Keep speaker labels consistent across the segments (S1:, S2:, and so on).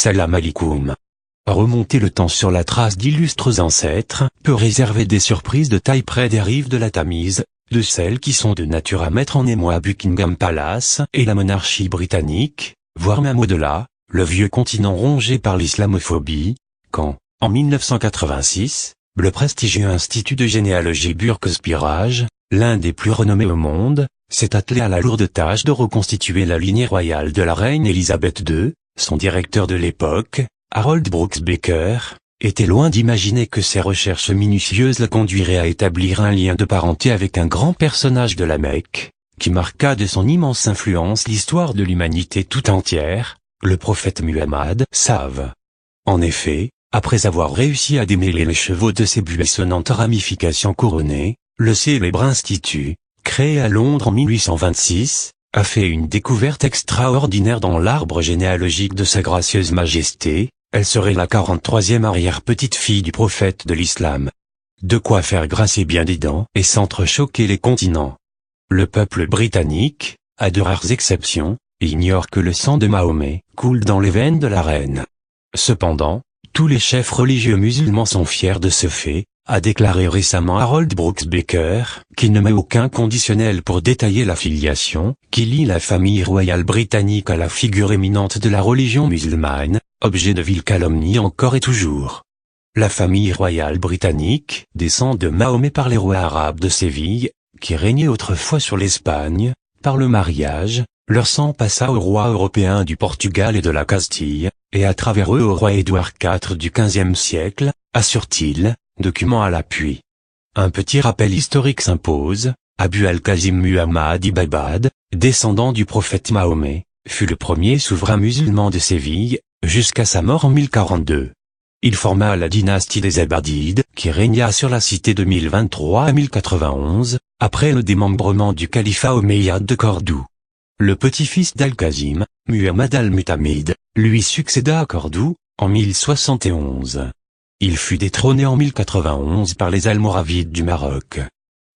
S1: Salam alikoum. Remonter le temps sur la trace d'illustres ancêtres peut réserver des surprises de taille près des rives de la Tamise, de celles qui sont de nature à mettre en émoi Buckingham Palace et la monarchie britannique, voire même au-delà, le vieux continent rongé par l'islamophobie, quand, en 1986, le prestigieux Institut de généalogie Burke-Spirage, l'un des plus renommés au monde, s'est attelé à la lourde tâche de reconstituer la lignée royale de la reine Elisabeth II. Son directeur de l'époque, Harold Brooks Baker, était loin d'imaginer que ses recherches minutieuses le conduiraient à établir un lien de parenté avec un grand personnage de la Mecque, qui marqua de son immense influence l'histoire de l'humanité tout entière, le prophète Muhammad Save. En effet, après avoir réussi à démêler les chevaux de ses buissonnantes ramifications couronnées, le célèbre institut, créé à Londres en 1826, a fait une découverte extraordinaire dans l'arbre généalogique de sa gracieuse majesté. Elle serait la 43e arrière-petite-fille du prophète de l'islam. De quoi faire grincer bien des dents et s'entrechoquer les continents. Le peuple britannique, à de rares exceptions, ignore que le sang de Mahomet coule dans les veines de la reine. Cependant, tous les chefs religieux musulmans sont fiers de ce fait, a déclaré récemment Harold Brooks Baker, qui ne met aucun conditionnel pour détailler la filiation, qui lie la famille royale britannique à la figure éminente de la religion musulmane, objet de vile calomnie encore et toujours. La famille royale britannique descend de Mahomet par les rois arabes de Séville, qui régnaient autrefois sur l'Espagne. Par le mariage, leur sang passa aux rois européens du Portugal et de la Castille, et à travers eux au roi Édouard IV du XVe siècle, assure-t-il, document à l'appui. Un petit rappel historique s'impose. Abu al-Qasim Muhammad ibn Abad, descendant du prophète Mahomet, fut le premier souverain musulman de Séville, jusqu'à sa mort en 1042. Il forma la dynastie des Abadides, qui régna sur la cité de 1023 à 1091, après le démembrement du califat omeyyade de Cordoue. Le petit-fils d'Al-Qasim, Muhammad al-Mutamid, lui succéda à Cordoue, en 1071. Il fut détrôné en 1091 par les Almoravides du Maroc.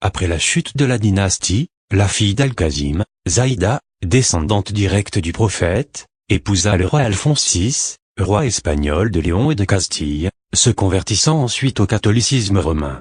S1: Après la chute de la dynastie, la fille d'Al-Qasim, Zaïda, descendante directe du prophète, épousa le roi Alphonse VI, roi espagnol de Léon et de Castille, se convertissant ensuite au catholicisme romain.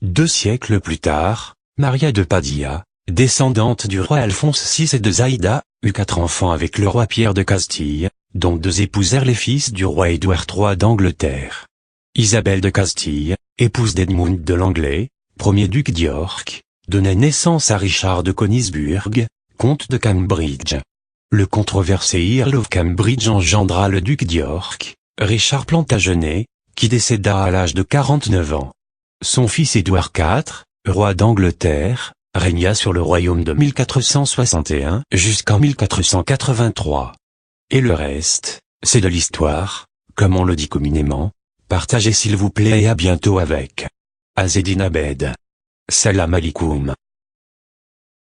S1: 2 siècles plus tard, Maria de Padilla, descendante du roi Alphonse VI et de Zaïda, eut 4 enfants avec le roi Pierre de Castille, dont 2 épousèrent les fils du roi Édouard III d'Angleterre. Isabelle de Castille, épouse d'Edmund de Langley, premier duc d'York, donna naissance à Richard de Königsburg, comte de Cambridge. Le controversé Earl of Cambridge engendra le duc d'York, Richard Plantagenet, qui décéda à l'âge de 49 ans. Son fils Édouard IV, roi d'Angleterre, régna sur le royaume de 1461 jusqu'en 1483. Et le reste, c'est de l'histoire, comme on le dit communément. Partagez s'il vous plaît et à bientôt avec Azzedine Abed. Salam alikoum.